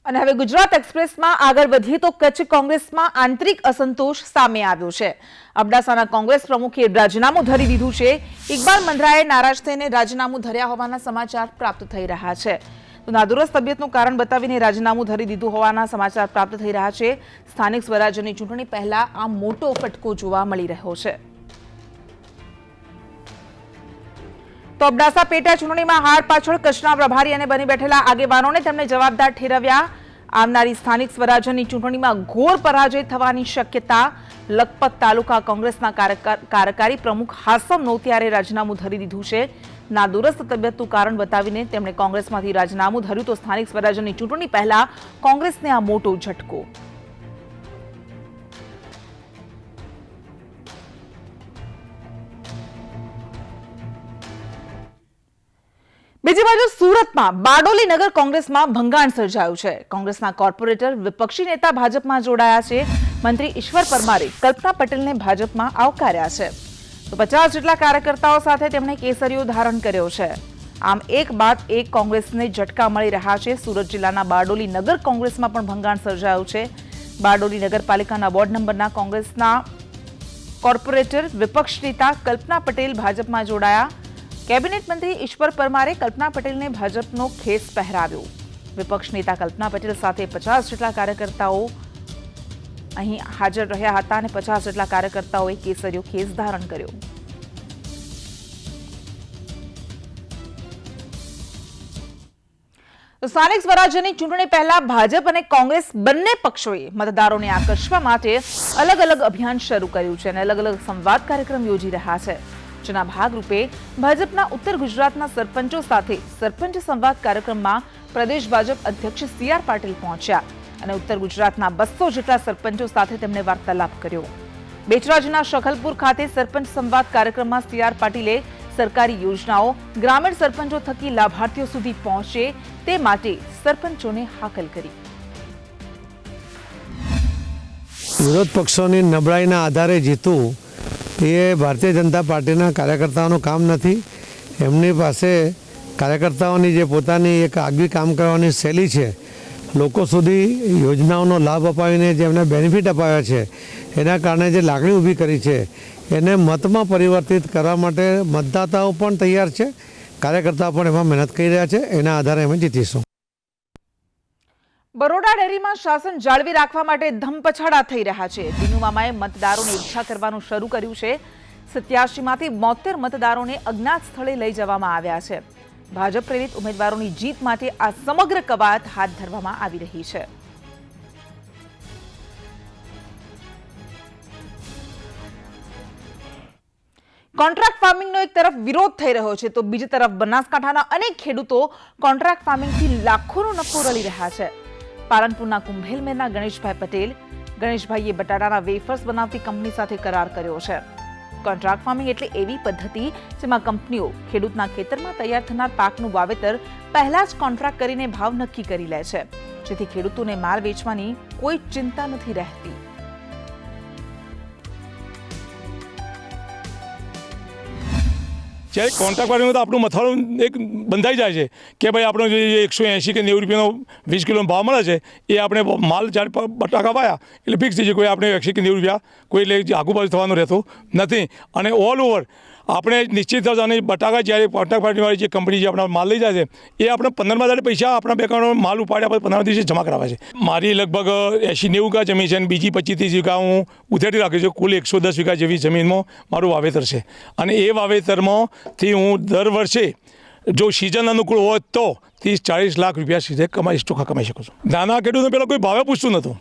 અને હવે ગુજરાત એક્સપ્રેસમાં આગળ વધીએ તો કચ્છ કોંગ્રેસમાં આંતરિક અસંતોષ સામે આવ્યો છે। અબડાસાના કોંગ્રેસ પ્રમુખે રાજીનામું ધરી દીધું છે। ઇકબાલ મંદરાએ નારાજ થઈને રાજીનામું ધર્યા હોવાના સમાચાર પ્રાપ્ત થઈ રહ્યા છે। તો નાદુરસ્ત તબિયતનું કારણ બતાવીને રાજીનામું ધરી દીધું હોવાના સમાચાર પ્રાપ્ત થઈ રહ્યા છે। સ્થાનિક સ્વરાજ્યની ચૂંટણી પહેલા આ મોટો ફટકો જોવા મળી રહ્યો છે। તો અબડાસા પેટા ચૂંટણીમાં હાર પાછળ કચ્છના પ્રભારી અને બની બેઠેલા આગેવાનોને તેમણે જવાબદાર ઠેરવ્યા। આવનારી સ્થાનિક સ્વરાજ્યની ચૂંટણીમાં ઘોર પરાજય થવાની શક્યતા। લખપત તાલુકા કોંગ્રેસના કાર્યકારી પ્રમુખ હાસમ નોતિયારે રાજીનામું ધરી દીધું છે। નાદુરસ્ત તબિયતનું કારણ બતાવીને તેમણે કોંગ્રેસમાંથી રાજીનામું ધર્યું। તો સ્થાનિક સ્વરાજ્યની ચૂંટણી પહેલા કોંગ્રેસને આ મોટો ઝટકો। બીજી બાજુ સુરતમાં બારડોલી નગર કોંગ્રેસમાં ભંગાણ સર્જાયું છે। કોંગ્રેસના કોર્પોરેટર વિપક્ષી નેતા ભાજપમાં જોડાયા છે। મંત્રી ઈશ્વર પરમારે કલ્પના પટેલને ભાજપમાં આવકાર્યા છે। તો 50 જેટલા કાર્યકર્તાઓ સાથે તેમણે કેસરીઓ ધારણ કર્યો છે। આમ એક બાદ એક કોંગ્રેસને ઝટકા મળી રહ્યા છે। સુરત જિલ્લાના બારડોલી નગર કોંગ્રેસમાં પણ ભંગાણ સર્જાયું છે। બારડોલી નગરપાલિકાના વોર્ડ નંબરના કોંગ્રેસના કોર્પોરેટર વિપક્ષ નેતા કલ્પના પટેલ ભાજપમાં જોડાયા। કેબિનેટ મંત્રી ઈશ્વર પરમારે કલ્પના પટેલને ભાજપનો ખેસ પહેરાવ્યો। વિપક્ષ નેતા કલ્પના પટેલ સાથે 50 જેટલા કાર્યકર્તાઓ અહીં હાજર રહ્યા હતા અને 50 જેટલા કાર્યકર્તાઓએ કેસરીયો ખેસ ધારણ કર્યો। સ્થાનિક સ્વરાજ્યની ચૂંટણી પહેલા ભાજપ અને કોંગ્રેસ બંને પક્ષોએ મતદારોને આકર્ષવા માટે અલગ અલગ અભિયાન શરૂ કર્યું છે અને અલગ અલગ સંવાદ કાર્યક્રમ યોજી રહ્યા છે। જેના ભાગરૂપે ભાજપના ઉત્તર ગુજરાતના સરપંચો સાથે સરપંચ સંવાદ કાર્યક્રમમાં પ્રદેશ ભાજપ અધ્યક્ષ સી.આર. પાટીલ પહોંચ્યા અને ઉત્તર ગુજરાતના 200 જેટલા સરપંચો સાથે તેમણે વાર્તાલાપ કર્યો। બેચરાજીના શકલપુર ખાતે સરપંચ સંવાદ કાર્યક્રમમાં સી.આર. પાટીલે સરકારી યોજનાઓ ગ્રામીણ સરપંચો થકી લાભાર્થીઓ સુધી પહોંચે તે માટે સરપંચોને હાકલ કરી। વિરોધ પક્ષોની નબળાઈના આધારે જીતવું એ ભારતીય જનતા પાર્ટીના કાર્યકર્તાઓનું કામ નથી। એમની પાસે કાર્યકર્તાઓની જે પોતાની એક આગવી કામ કરવાની શૈલી છે, લોકો સુધી યોજનાઓનો લાભ અપાવીને જે એમને બેનિફિટ અપાવ્યા છે, એના કારણે જે લાગણી ઊભી કરી છે એને મતમાં પરિવર્તિત કરવા માટે મતદાતાઓ પણ તૈયાર છે, કાર્યકર્તાઓ પણ એમાં મહેનત કરી રહ્યા છે। એના આધારે અમે જીતીશું। બરોડા ડેરીમાં શાસન જાળવી રાખવા માટે ધમપછાડા થઈ રહ્યા છે। દિનુ મામાએ મતદારોને એકઠા કરવાનું શરૂ કર્યું છે। 87 માંથી 72 મતદારોને અજ્ઞાત સ્થળે લઈ જવામાં આવ્યા છે। ભાજપ પ્રેરિત ઉમેદવારોની જીત માટે આ સમગ્ર કવાયત હાથ ધરવામાં આવી રહી છે। કોન્ટ્રાક્ટ ફાર્મિંગનો એક તરફ વિરોધ થઈ રહ્યો છે તો બીજી તરફ બનાસકાંઠાના અનેક ખેડૂતો કોન્ટ્રાક્ટ ફાર્મિંગથી લાખોનો નફો રળી રહ્યા છે। પાલનપુરના કુંભેલમેરના ગણેશભાઈ પટેલ ગણેશભાઈએ બટાટાના વેફર્સ બનાવતી કંપની સાથે કરાર કર્યો છે। કોન્ટ્રાક્ટ ફાર્મિંગ એટલે એવી પદ્ધતિ જેમાં કંપનીઓ ખેડૂતના ખેતરમાં તૈયાર થનાર પાકનું વાવેતર પહેલા જ કોન્ટ્રાક્ટ કરીને ભાવ નક્કી કરી લે છે, જેથી ખેડૂતોને માલ વેચવાની કોઈ ચિંતા નથી રહેતી। જ્યારે કોન્ટ્રાક્ટ ફાર્મિંગ તો આપણું મથાળું એક બંધાઈ જાય છે કે ભાઈ આપણો જે 180 કે 90 રૂપિયાનો 20 કિલોનો ભાવ મળે છે એ આપણે માલ જ્યારે બટાકા વાયા એટલે ફિક્સ થઈ જાય। કોઈ આપણે 180 કે 90 રૂપિયા કોઈ એટલે આગુબાજુ થવાનું રહેતું નથી અને ઓલ ઓવર આપણે નિશ્ચિત થશે। અને બટાકા જ્યારે કોન્ટ્રાક્ટ ફાર્મિંગવાળી જે કંપની જે આપણા માલ લઈ જાય છે એ આપણે 15 હજાર પૈસા આપણા બેંકમાં માલ ઉપાડ્યા પછી 15 દિવસે જમા કરાવે છે। મારી લગભગ 80-90 વીઘા જમીન છે અને બીજી 25-30 વીઘા હું ઉધેડી રાખ્યું છું। કુલ 110 વીઘા જેવી જમીનમાં મારું વાવેતર છે અને એ વાવેતરમાંથી હું દર વર્ષે જો સિઝન અનુકૂળ હોય તો 30-40 લાખ રૂપિયા સીધે ચોખ્ખા કમાઈ શકું છું। નાના ખેડૂતને પહેલાં કોઈ ભાવે પૂછતું નહોતું।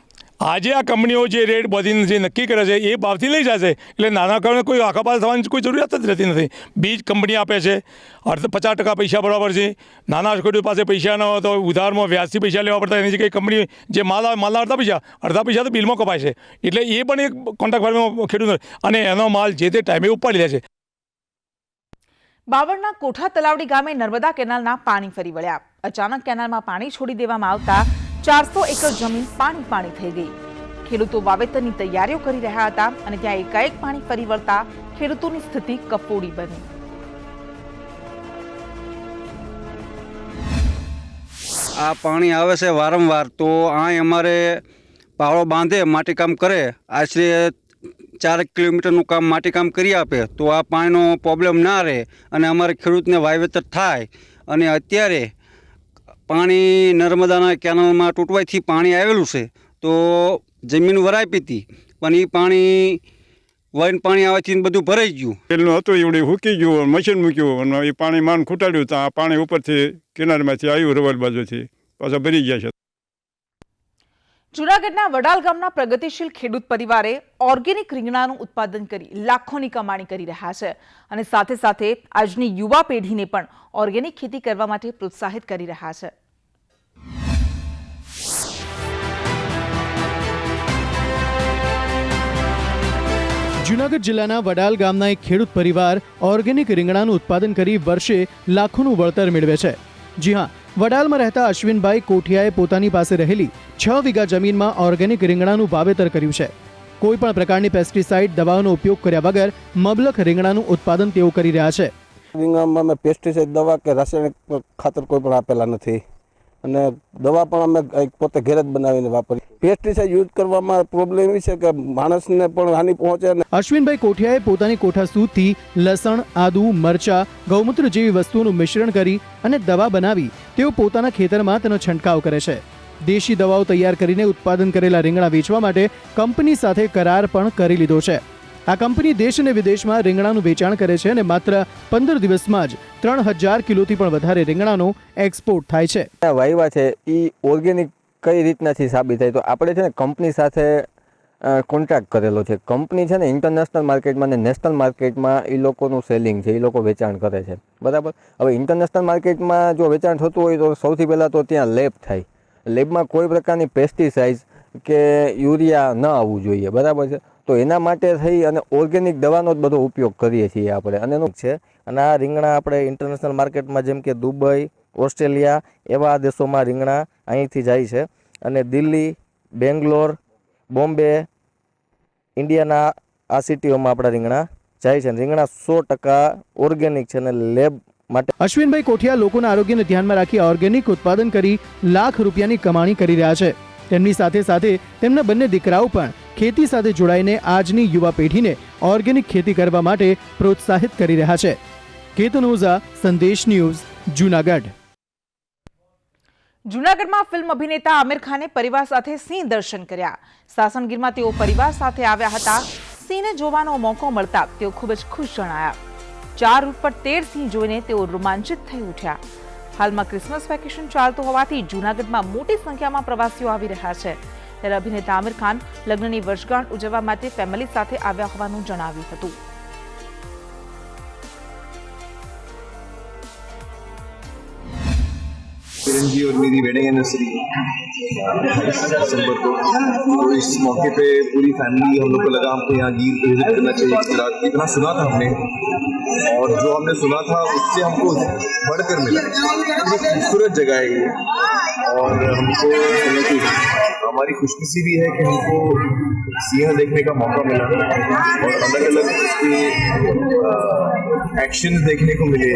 આજે આ કંપનીઓ જે રેટ બધીને જે નક્કી કરે છે એ ભાવથી લઈ જાય છે એટલે નાના કારણે કોઈ આખાપાલ થવાની કોઈ જરૂરિયાત જ રહેતી નથી। બીજ કંપની આપે છે, 50% પૈસા બરાબર છે। નાના ખેડૂત પાસે પૈસા ન હોય તો ઉધારમાં વ્યાજથી પૈસા લેવા પડતા, એની જગ્યાએ કંપની જે માલના અડધા પૈસા તો બિલમાં કપાય છે। એટલે એ પણ એક કોન્ટ્રાક્ટ ફાર્મિંગ ખેડૂત અને એનો માલ જે તે ટાઈમે ઉપાડી લે છે। બાવળના કોઠા તલાવડી ગામે નર્મદા કેનાલના પાણી ફરી વળ્યા। અચાનક કેનાલમાં પાણી છોડી દેવામાં આવતા 400 એકર જમીન પાણી થઈ ગઈ। ખેડૂતો વાવેતરની તૈયારીઓ કરી રહ્યા હતા અને ત્યાં એકાએક પાણી ફરી વળતા ખેડૂતોની સ્થિતિ કફોડી બની। આ પાણી આવે છે વારંવાર, તો આ અમારે પાળો બાંધે માટીકામ કરે, આશરે 4 કિલોમીટરનું કામ માટીકામ કરી આપે તો આ પાણીનો પ્રોબ્લેમ ના રહે અને અમારે ખેડૂતને વાવેતર થાય. અને અત્યારે પાણી નર્મદાના કેનાલમાં તૂટવાથી પાણી આવેલું છે, તો જમીન વરાપી હતી પણ એ પાણી વન પાણી આવવાથી બધું ભરાઈ ગયું. પેલું હતું એવડે હૂકી ગયું, મશીન મૂક્યું અને એ પાણી માન ખૂટાડ્યું તો આ પાણી ઉપરથી કિનારમાંથી આવ્યું રવલ બાજુથી પાછા ભરી ગયા છે. જૂનાગઢના વડાલ ગામના પ્રગતિશીલ ખેડૂત પરિવારે ઓર્ગેનિક રીંગણાનું ઉત્પાદન કરી લાખોની કમાણી કરી રહ્યા છે અને સાથે સાથે આજની યુવા પેઢીને પણ ઓર્ગેનિક ખેતી કરવા માટે પ્રોત્સાહિત કરી રહ્યા છે. જૂનાગઢ જિલ્લાના વડાલ ગામના એક ખેડૂત પરિવાર ઓર્ગેનિક રીંગણાનું ઉત્પાદન કરી વર્ષે લાખોનું વળતર મેળવે છે. જી હા, વડાલમાં રહેતા અશ્વિનભાઈ કોઠિયાએ પોતાની પાસે રહેલી 6 વીઘા જમીનમાં ઓર્ગેનિક રીંગણાનું વાવેતર કર્યું છે. કોઈ પણ પ્રકારની પેસ્ટિસાઇડ દવાઓનો ઉપયોગ કર્યા વગર મબલખ રીંગણાનું ઉત્પાદન તેઓ કરી રહ્યા છે. રીંગણામાં અમે પેસ્ટિસાઇડ દવા કે રાસાયણિક ખાતર કોઈ પણ આપેલા નથી અને દવા પણ અમે પોતે ઘેર જ બનાવીને વાપરી. પેસ્ટિસાઇડ યુઝ કરવામાં પ્રોબ્લેમ એ છે કે માણસને પણ હાનિ પહોંચે. અશ્વિનભાઈ કોઠિયાએ પોતાની કોઠા સૂદથી લસણ, આદુ, મરચા, ગૌમૂત્ર જેવી વસ્તુઓનું મિશ્રણ કરી અને દવા બનાવી તેઓ પોતાના ખેતરમાં તેનો છંટકાવ કરે છે. દેશી દવાઓ તૈયાર કરીને ઉત્પાદન કરેલા રીંગણા વેચવા માટે કંપની સાથે કરાર પણ કરી લીધો છે. આ કંપની દેશ અને વિદેશમાં રીંગણાનું વેચાણ કરે છે અને માત્ર 15 દિવસમાં જ 3000 કિલોથી પણ વધારે રીંગણાનો એક્સપોર્ટ થાય છે. વાયવા છે એ ઓર્ગેનિક કઈ રીતનાથી સાબિત થાય તો આપણે છે ને કંપની સાથે કોન્ટ્રાક્ટ કરેલો છે. કંપની છે ને ઇન્ટરનેશનલ માર્કેટમાં અને નેશનલ માર્કેટમાં એ લોકોનું સેલિંગ છે, એ લોકો વેચાણ કરે છે, બરાબર. હવે ઇન્ટરનેશનલ માર્કેટમાં જો વેચાણ થતું હોય તો સૌથી પહેલાં તો ત્યાં લેબ થાય. લેબમાં કોઈ પ્રકારની પેસ્ટિસાઇડ કે યુરિયા ન આવવું જોઈએ, બરાબર છે. તો એના માટે થઈ અને ઓર્ગેનિક દવાનો જ બધો ઉપયોગ કરીએ છીએ આપણે અને એનું છે. અને આ રીંગણા આપણે ઇન્ટરનેશનલ માર્કેટમાં જેમ કે દુબઈ, ઓસ્ટ્રેલિયા એવા દેશોમાં રીંગણા અહીંથી જાય છે અને દિલ્હી, બેંગ્લોર, બોમ્બે, ઇન્ડિયાના આ સિટીઓમાં આપણા રીંગણા જાય છે. રીંગણા 100% ઓર્ગેનિક છે અને લેબ માટે. અશ્વિનભાઈ કોઠિયા લોકોના આરોગ્યને ધ્યાનમાં રાખી ઓર્ગેનિક ઉત્પાદન કરી લાખ રૂપિયાની કમાણી કરી રહ્યા છે. તેમની સાથે સાથે તેમના બંને દીકરાઓ પણ ખેતી સાથે જોડાઈને આજની યુવા પેઢીને ઓર્ગેનિક ખેતી કરવા માટે પ્રોત્સાહિત કરી રહ્યા છે. કેતન ઓઝા, સંદેશ ન્યૂઝ, જૂનાગઢ. જૂનાગઢમાં ફિલ્મ અભિનેતા આમિર ખાને પરિવાર સાથે સિંહ દર્શન કર્યા. સાસણગીરમાં તેઓ પરિવાર સાથે આવ્યા હતા. સિંહને જોવાનો મોકો મળતા તેઓ ખૂબ જ ખુશ જણાયા. 4 રૂટ પર 13 સિંહ જોઈને તેઓ રોમાંચિત થઈ ઉઠ્યા. હાલમાં ક્રિસમસ વેકેશન ચાલતું હોવાથી જૂનાગઢમાં મોટી સંખ્યામાં પ્રવાસીઓ આવી રહ્યા છે. ત્યારે અભિનેતા આમિર ખાન લગ્નની વર્ષગાંઠ ઉજવવા માટે ફેમિલી સાથે આવ્યા હોવાનું જણાવ્યું હતું. किरण जी और मेरी वेडिंग एनिवर्सरी 28 दिसंबर को, तो इस मौके पे पूरी फैमिली हम लोग को लगा हमको यहाँ गीर को विजिट करना चाहिए. गुजरात इतना सुना था हमने और जो हमने सुना था उससे हमको बढ़कर मिला. खूबसूरत जगह है ये और हमको हमारी खुशनसीबी है कि हमको सिंह देखने का मौका मिला और अलग अलग उसके एक्शन देखने को मिले,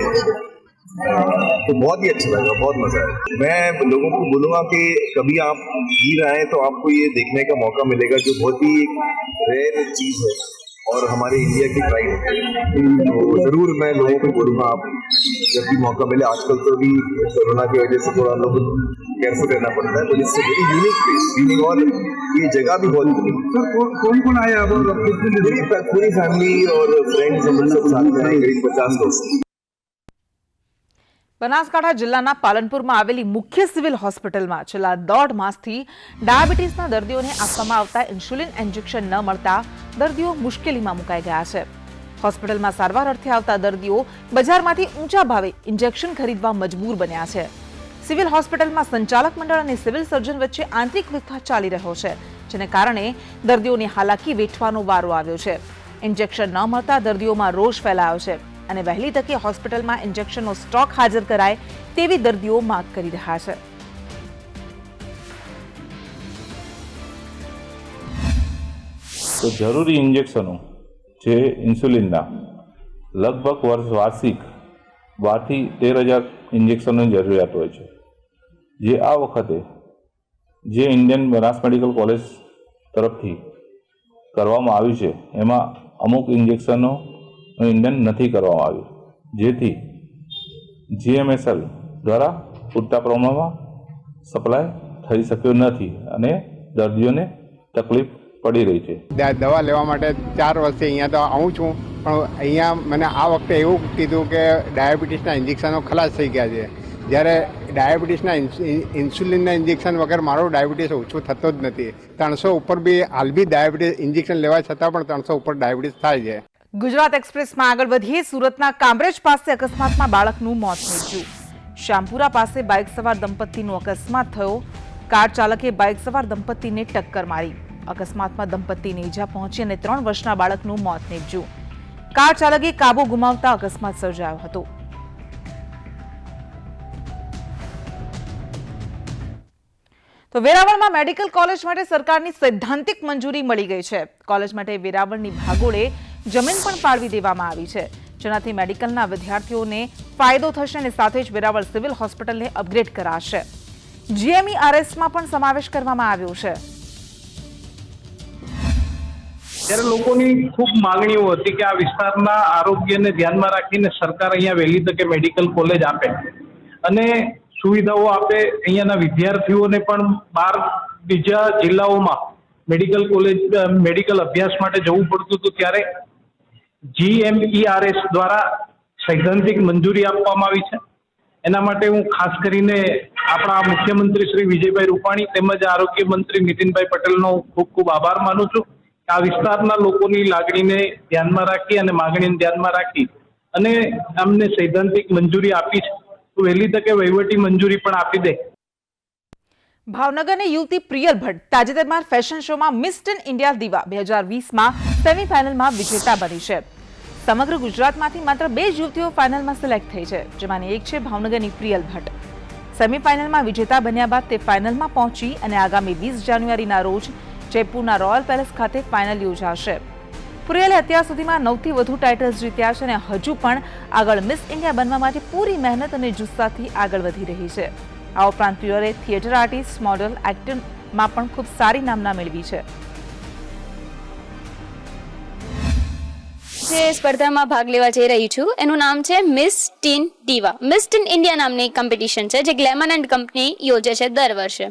तो बहुत ही अच्छा लगा, बहुत मजा आया. मैं लोगों को बोलूँगा कि कभी आप गीर आए तो आपको ये देखने का मौका मिलेगा जो बहुत ही रेयर चीज़ है और हमारे इंडिया की प्राइड है. तो ज़रूर मैं लोगों को बोलूँगा आप जब भी मौका मिले. आजकल तो भी कोरोना की वजह से थोड़ा लोग केयरफुल रहना पड़ता है, बट इससे वेरी यूनिक प्लेस और ये जगह भी बहुत यूनिक. कौन आया पूरी फैमिली और फ्रेंड्स हम लोग सब साथ में आए, करीब 50 लोग. બનાસકાંઠા જિલ્લાના પાલનપુરમાં આવેલી મુખ્ય સિવિલ હોસ્પિટલમાં છેલ્લા 1.5 માસથી ડાયાબિટીસના દર્દીઓને આપવામાં આવતા ઇન્સ્યુલિન ઇન્જેક્શન ન મળતા દર્દીઓ મુશ્કેલીમાં મુકાઈ ગયા છે. હોસ્પિટલમાં સારવાર અર્થે આવતા દર્દીઓ બજારમાંથી ઊંચા ભાવે ઇન્જેક્શન ખરીદવા મજબૂર બન્યા છે. સિવિલ હોસ્પિટલમાં સંચાલક મંડળ અને સિવિલ સર્જન વચ્ચે આંતરિક વિવાદ ચાલી રહ્યો છે, જેને કારણે દર્દીઓને હાલાકી વેઠવાનો વારો આવ્યો છે. ઇન્જેક્શન ન મળતા દર્દીઓમાં રોષ ફેલાયો છે અને વહેલી તકે હોસ્પિટલમાં ઇન્જેક્શનનો સ્ટોક હાજર કરાય તેવી દર્દીઓ માંગ કરી રહ્યા છે. તો જરૂરી ઇન્જેક્શનો જે ઇન્સ્યુલિનના લગભગ વાર્ષિક 12 થી 13,000 ઇન્જેક્શનોની જરૂરિયાત હોય છે. જે આ વખતે જે ઇન્ડિયન બનાસ મેડિકલ કોલેજ તરફથી કરવામાં આવ્યું છે એમાં અમુક ઇન્જેક્શનો ઇન્ડિયન નથી કરવામાં આવ્યું, જેથી GMSL દ્વારા પૂરતા પ્રમાણમાં સપ્લાય થઈ શક્યો નથી અને દર્દીઓને તકલીફ પડી રહી છે. દવા લેવા માટે 4 વર્ષથી અહીંયા તો આવું છું, પણ અહીંયા મને આ વખતે એવું કીધું કે ડાયાબિટીસના ઇન્જેક્શનો ખલાસ થઈ ગયા છે. જ્યારે ડાયાબિટીસના ઇન્સ્યુલિનના ઇન્જેક્શન વગર મારો ડાયાબિટીસ ઓછું થતો જ નથી. 300 ઉપર બી હાલ બી ડાયાબિટીસ ઇન્જેક્શન લેવા છતાં પણ 300 ઉપર ડાયાબિટીસ થાય છે. ગુજરાત એક્સપ્રેસમાં આગળ વધીએ. સુરતના કામરેજ પાસે અકસ્માતમાં બાળકનું મોત નીપજ્યું. શામપુરા પાસે બાઇક સવાર દંપતીનો અકસ્માત થયો. કાર ચાલકે બાઇક સવાર દંપતીને ટક્કર મારી. અકસ્માતમાં દંપતીને ઈજા પહોંચી અને 3 વર્ષના બાળકનું મોત નીપજ્યું. કાર ચાલકે કાબુ ગુમાવતા અકસ્માત સર્જાયો હતો. તો વેરાવળમાં મેડિકલ કોલેજ માટે સરકારની સૈદ્ધાંતિક મંજૂરી મળી ગઈ છે. કોલેજ માટે વેરાવળની ભાગોળે જમીન પણ ફાળવી દેવામાં આવી છે, જેનાથી મેડિકલના વિદ્યાર્થીઓને ફાયદો થશે અને સાથે જ વેરાવળ સિવિલ હોસ્પિટલને અપગ્રેડ કરાશે. GMERSમાં પણ સમાવેશ કરવામાં આવ્યો છે. ત્યારે લોકોની ખૂબ માંગણીઓ હતી કે આ વિસ્તારના આરોગ્યને ધ્યાનમાં રાખીને સરકાર અહીંયા વહેલી તકે મેડિકલ કોલેજ આપે અને સુવિધાઓ આપે. અહીંયાના વિદ્યાર્થીઓને પણ બહાર બીજા જિલ્લાઓમાં મેડિકલ અભ્યાસ માટે જવું પડતું હતું, ત્યારે GMERS દ્વારા સૈદ્ધાંતિક મંજૂરી આપવામાં આવી છે. એના માટે હું ખાસ કરીને આપણા મુખ્યમંત્રી શ્રી વિજયભાઈ રૂપાણી તેમજ આરોગ્ય મંત્રી નીતિનભાઈ પટેલનો ખૂબ ખૂબ આભાર માનું છું. આ વિસ્તારના લોકોની લાગણીને ધ્યાનમાં રાખી અને માંગણીને ધ્યાનમાં રાખી અને અમને સૈદ્ધાંતિક મંજૂરી આપી છે, તો વહેલી તકે વહીવટી મંજૂરી પણ આપી દે. ભાવનગરની યુવતી પ્રિયલ ભટ્ટ તાજેતરમાં ફેશન શોમાં મિસ ઇન્ડિયા દીવા 2020માં સેમીફાઇનલમાં વિજેતા બની છે. સમગ્ર ગુજરાતમાંથી માત્ર 2 જ યુવતીઓ ફાઇનલમાં સિલેક્ટ થઈ છે, જેમાંની એક છે ભાવનગરની પ્રિયલ ભટ્ટ. સેમીફાઇનલમાં વિજેતા બન્યા બાદ તે ફાઇનલમાં પહોંચી અને આગામી 20 જાન્યુઆરીના રોજ જયપુરના રોયલ પેલેસ ખાતે ફાઇનલ યોજાશે. પ્રિયલે અત્યાર સુધીમાં 9થી વધુ ટાઇટલ્સ જીત્યા છે અને હજુ પણ આગળ મિસ ઇન્ડિયા બનવા માટે પૂરી મહેનત અને જુસ્સાથી આગળ વધી રહી છે. આ ઉપરાંત પ્રિયલે થિયેટર આર્ટિસ્ટ, મોડલ, એક્ટરમાં પણ ખૂબ સારી નામના મેળવી છે. જે સ્પર્ધામાં ભાગ લેવા જઈ રહી છું એનું નામ છે મિસ ટીન દીવા. મિસ ટીન ઇન્ડિયા નામની કોમ્પિટિશન છે જે ગ્લેમન એન્ડ કંપની યોજે છે દર વર્ષે.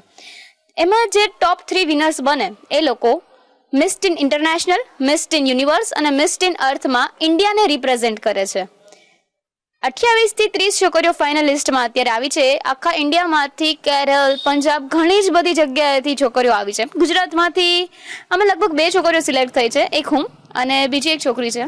એમાં જે ટોપ 3 વિનર્સ બને એ લોકો miss tin international, miss tin universe અને મિસ ટીન અર્થમાં ઇન્ડિયાને રિપ્રેઝેન્ટ કરે છે. 28 થી 30 છોકરીઓ ફાઇનલિસ્ટમાં અત્યારે આવી છે. આખા ઇન્ડિયામાંથી કેરળ, પંજાબ, ઘણી જ બધી જગ્યાએથી છોકરીઓ આવી છે. ગુજરાતમાંથી અમે લગભગ 2 છોકરીઓ સિલેક્ટ થઈ છે, એક હું અને બીજી એક છોકરી છે.